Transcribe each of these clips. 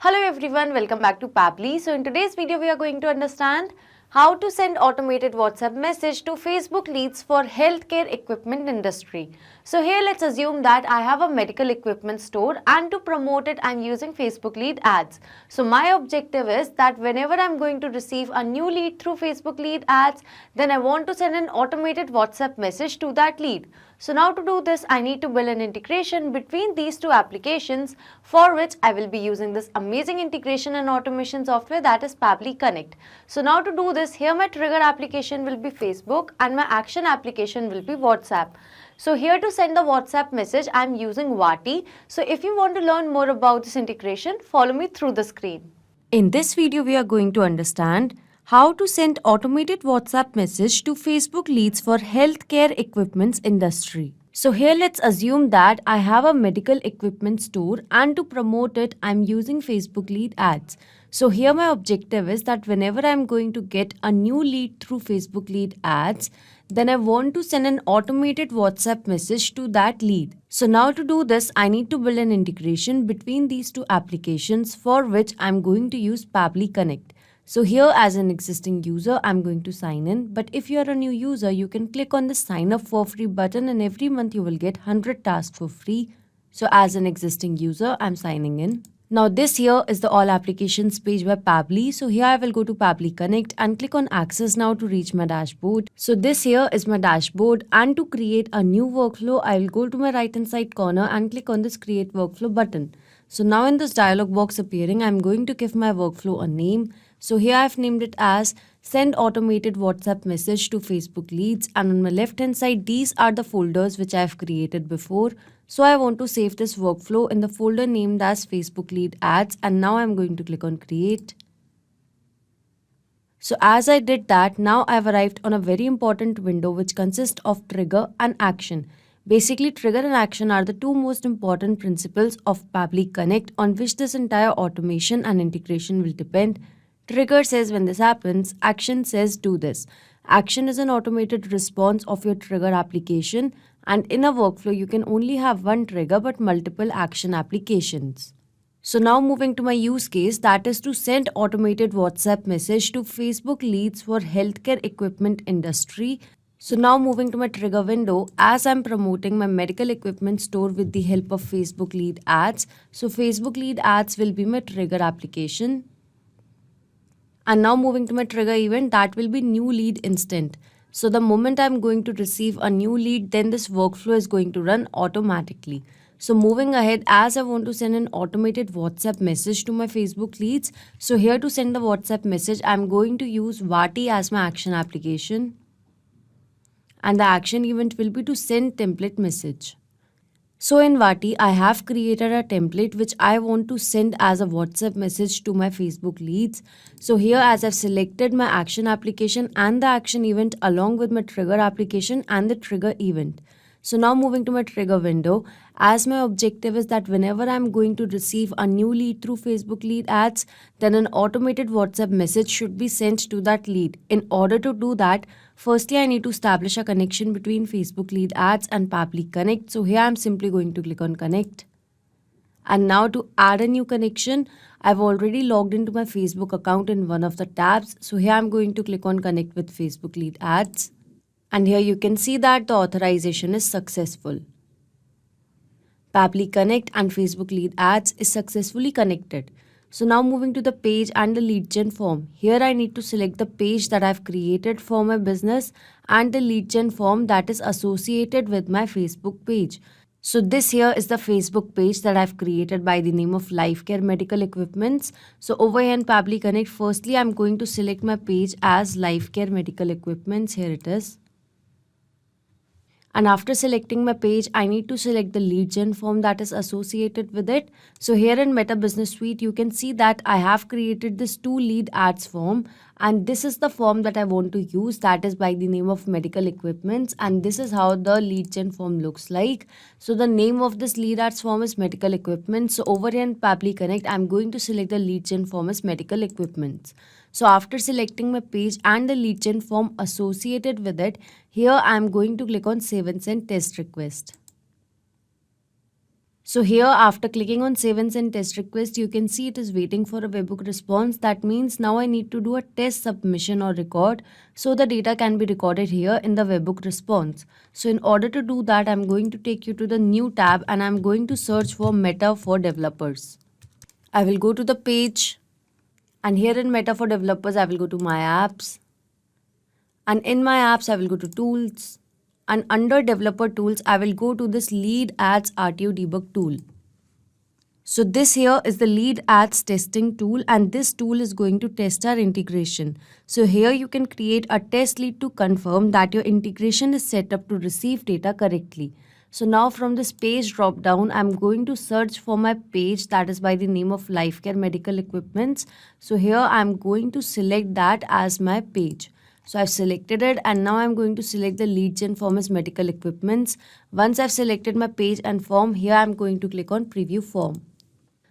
Hello everyone, welcome back to Pabbly. So in today's video, we are going to understand how to send automated WhatsApp message to Facebook leads for healthcare equipment industry. So here let's assume that I have a medical equipment store and to promote it I'm using Facebook lead ads. So my objective is that whenever I'm going to receive a new lead through Facebook lead ads, then I want to send an automated WhatsApp message to that lead. So now to do this, I need to build an integration between these two applications, for which I will be using this amazing integration and automation software, that is Pabbly Connect. So now to do this, here my trigger application will be Facebook and my action application will be WhatsApp. So here to send the WhatsApp message, I am using Vati. So if you want to learn more about this integration, follow me through the screen. In this video, we are going to understand how to send automated WhatsApp message to Facebook leads for healthcare equipments industry. So here let's assume that I have a medical equipment store and to promote it I'm using Facebook lead ads. So here my objective is that whenever I'm going to get a new lead through Facebook lead ads, then I want to send an automated WhatsApp message to that lead. So now to do this, I need to build an integration between these two applications, for which I'm going to use Pabbly Connect. So here as an existing user, I'm going to sign in. But if you're a new user, you can click on the sign up for free button and every month you will get 100 tasks for free. So as an existing user, I'm signing in. Now this here is the all applications page by Pabbly. So here I will go to Pabbly Connect and click on access now to reach my dashboard. So this here is my dashboard, and to create a new workflow, I will go to my right hand side corner and click on this create workflow button. So now in this dialog box appearing, I'm going to give my workflow a name. So here I've named it as send automated WhatsApp message to Facebook leads, and on my left hand side these are the folders which I've created before. So I want to save this workflow in the folder named as Facebook lead ads, and now I'm going to click on create. So as I did that, now I've arrived on a very important window which consists of trigger and action. Basically, trigger and action are the two most important principles of Pabbly Connect on which this entire automation and integration will depend. Trigger says when this happens, action says do this. Action is an automated response of your trigger application, and in a workflow you can only have one trigger but multiple action applications. So now moving to my use case, that is to send automated WhatsApp message to Facebook leads for healthcare equipment industry. So now moving to my trigger window, as I'm promoting my medical equipment store with the help of Facebook lead ads. So Facebook lead ads will be my trigger application. And now moving to my trigger event, that will be new lead instant. So the moment I'm going to receive a new lead, then this workflow is going to run automatically. So moving ahead, as I want to send an automated WhatsApp message to my Facebook leads. So here to send the WhatsApp message, I'm going to use Vati as my action application. And the action event will be to send template message. So in Vati, I have created a template which I want to send as a WhatsApp message to my Facebook leads. So here as I've selected my action application and the action event along with my trigger application and the trigger event. So now moving to my trigger window, as my objective is that whenever I'm going to receive a new lead through Facebook lead ads, then an automated WhatsApp message should be sent to that lead. In order to do that, firstly I need to establish a connection between Facebook lead ads and Pabbly Connect. So here I'm simply going to click on connect. And now to add a new connection, I've already logged into my Facebook account in one of the tabs. So here I'm going to click on connect with Facebook lead ads. And here you can see that the authorization is successful. Pabbly Connect and Facebook lead ads is successfully connected. So now moving to the page and the lead gen form. Here I need to select the page that I've created for my business and the lead gen form that is associated with my Facebook page. So this here is the Facebook page that I've created by the name of Life Care Medical Equipments. So over here in Pabbly Connect, firstly I'm going to select my page as Life Care Medical Equipments. Here it is. And after selecting my page, I need to select the lead gen form that is associated with it. So here in Meta Business Suite, you can see that I have created this 2 lead ads form. And this is the form that I want to use, that is by the name of medical equipments. And this is how the lead gen form looks like. So the name of this lead ads form is medical equipment. So over here in Pabbly Connect, I'm going to select the lead gen form as medical equipments. So after selecting my page and the lead gen form associated with it, here I'm going to click on save and send test request. So here, after clicking on save and send test request, you can see it is waiting for a webhook response. That means now I need to do a test submission or record, so the data can be recorded here in the webhook response. So in order to do that, I'm going to take you to the new tab and I'm going to search for Meta for developers. I will go to the page, and here in Meta for developers, I will go to my apps, and in my apps, I will go to tools. And under developer tools, I will go to this lead ads RTO debug tool. So this here is the lead ads testing tool, and this tool is going to test our integration. So here you can create a test lead to confirm that your integration is set up to receive data correctly. So now from this page drop down, I'm going to search for my page that is by the name of Life Care Medical Equipments. So here I'm going to select that as my page. So I've selected it, and now I'm going to select the lead gen form as medical equipments. Once I've selected my page and form, here I'm going to click on preview form.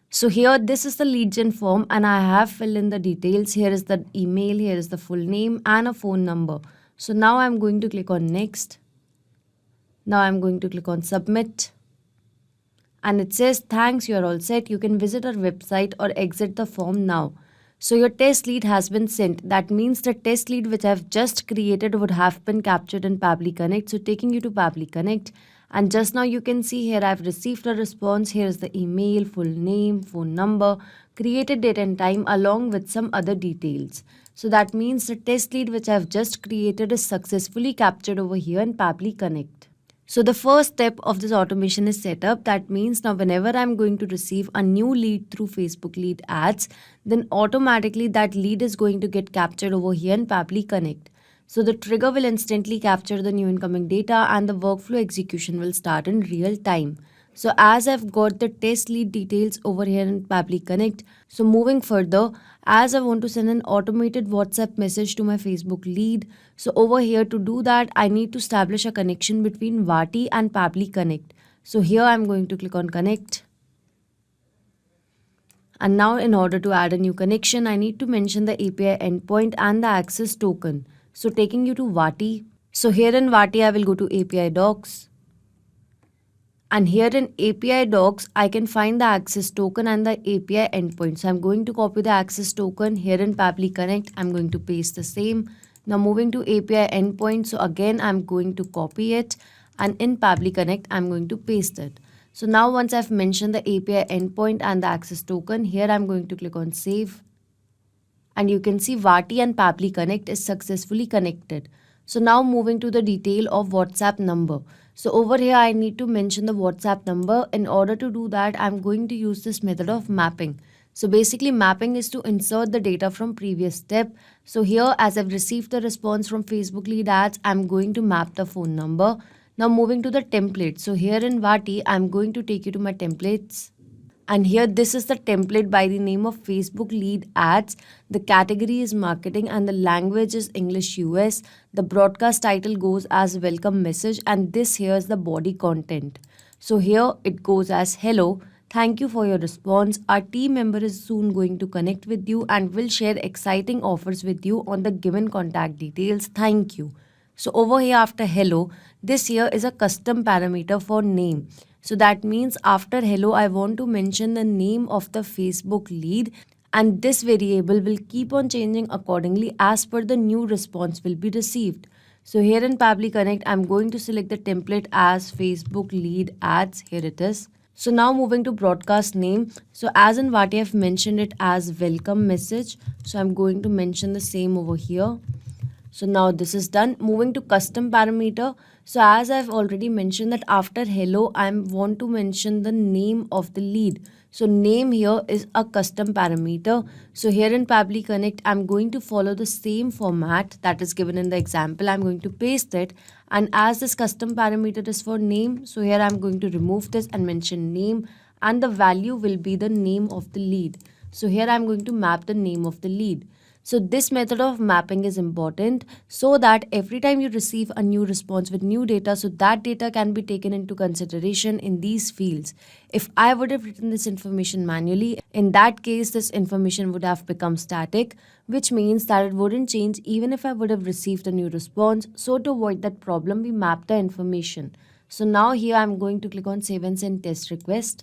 So here this is the lead gen form, and I have filled in the details. Here is the email, here is the full name and a phone number. So now I'm going to click on next. Now I'm going to click on submit. And it says thanks, you are all set. You can visit our website or exit the form now. So your test lead has been sent. That means the test lead which I've just created would have been captured in Pabbly Connect. So taking you to Pabbly Connect, and just now you can see here I've received a response. Here is the email, full name, phone number, created date and time along with some other details. So that means the test lead which I've just created is successfully captured over here in Pabbly Connect. So the first step of this automation is set up. That means now whenever I'm going to receive a new lead through Facebook lead ads, then automatically that lead is going to get captured over here in Pabbly Connect. So the trigger will instantly capture the new incoming data, and the workflow execution will start in real time. So as I've got the test lead details over here in Pabbly Connect, so moving further, as I want to send an automated WhatsApp message to my Facebook lead, so over here to do that, I need to establish a connection between Vati and Pabbly Connect. So here I'm going to click on connect. And now in order to add a new connection, I need to mention the API endpoint and the access token. So taking you to Vati. So here in Vati, I will go to API docs. And here in API docs, I can find the access token and the API endpoint. So I'm going to copy the access token. Here in Pabbly Connect, I'm going to paste the same. Now moving to API endpoint. So again, I'm going to copy it. And in Pabbly Connect, I'm going to paste it. So now once I've mentioned the API endpoint and the access token, here I'm going to click on save. And you can see Vati and Pabbly Connect is successfully connected. So now moving to the detail of WhatsApp number. So over here, I need to mention the WhatsApp number. In order to do that, I'm going to use this method of mapping. So basically mapping is to insert the data from previous step. So here, as I've received the response from Facebook lead ads, I'm going to map the phone number. Now moving to the template. So here in Vati, I'm going to take you to my templates. And here this is the template by the name of Facebook lead ads. The category is marketing and the language is English US. The broadcast title goes as welcome message, and this here is the body content. So here it goes as hello. Thank you for your response. Our team member is soon going to connect with you and will share exciting offers with you on the given contact details. Thank you. So over here after hello, this here is a custom parameter for name. So that means after hello, I want to mention the name of the Facebook lead, and this variable will keep on changing accordingly as per the new response will be received. So here in Pabbly Connect, I'm going to select the template as Facebook lead ads. Here it is. So now moving to broadcast name. So as in Vati, I've mentioned it as welcome message. So I'm going to mention the same over here. So now this is done. Moving to custom parameter. So as I've already mentioned that after hello, I want to mention the name of the lead. So name here is a custom parameter. So here in Pabbly Connect, I'm going to follow the same format that is given in the example. I'm going to paste it. And as this custom parameter is for name, so here I'm going to remove this and mention name. And the value will be the name of the lead. So here I'm going to map the name of the lead. So this method of mapping is important so that every time you receive a new response with new data, so that data can be taken into consideration in these fields. If I would have written this information manually, in that case, this information would have become static, which means that it wouldn't change even if I would have received a new response. So to avoid that problem, we map the information. So now here I'm going to click on save and send test request.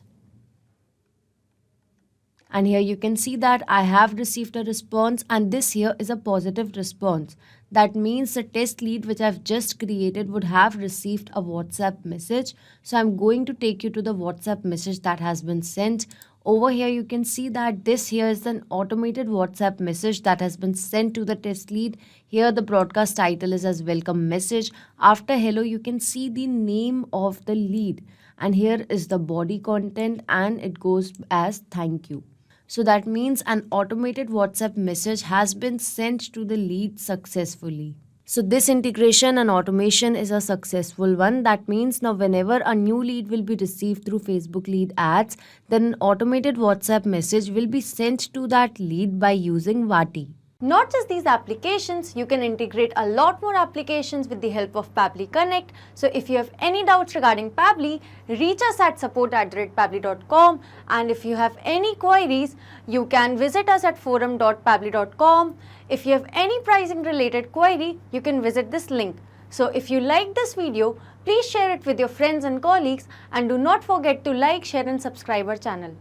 And here you can see that I have received a response, and this here is a positive response. That means the test lead which I've just created would have received a WhatsApp message. So I'm going to take you to the WhatsApp message that has been sent. Over here you can see that this here is an automated WhatsApp message that has been sent to the test lead. Here the broadcast title is as welcome message. After hello you can see the name of the lead, and here is the body content, and it goes as thank you. So that means an automated WhatsApp message has been sent to the lead successfully. So this integration and automation is a successful one. That means now whenever a new lead will be received through Facebook lead ads, then an automated WhatsApp message will be sent to that lead by using Vati. Not just these applications, you can integrate a lot more applications with the help of Pabbly Connect. So if you have any doubts regarding Pabbly, reach us at support@pabbly.com, and if you have any queries, you can visit us at forum.pabbly.com. If you have any pricing related query, you can visit this link. So if you like this video, please share it with your friends and colleagues, and do not forget to like, share and subscribe our channel.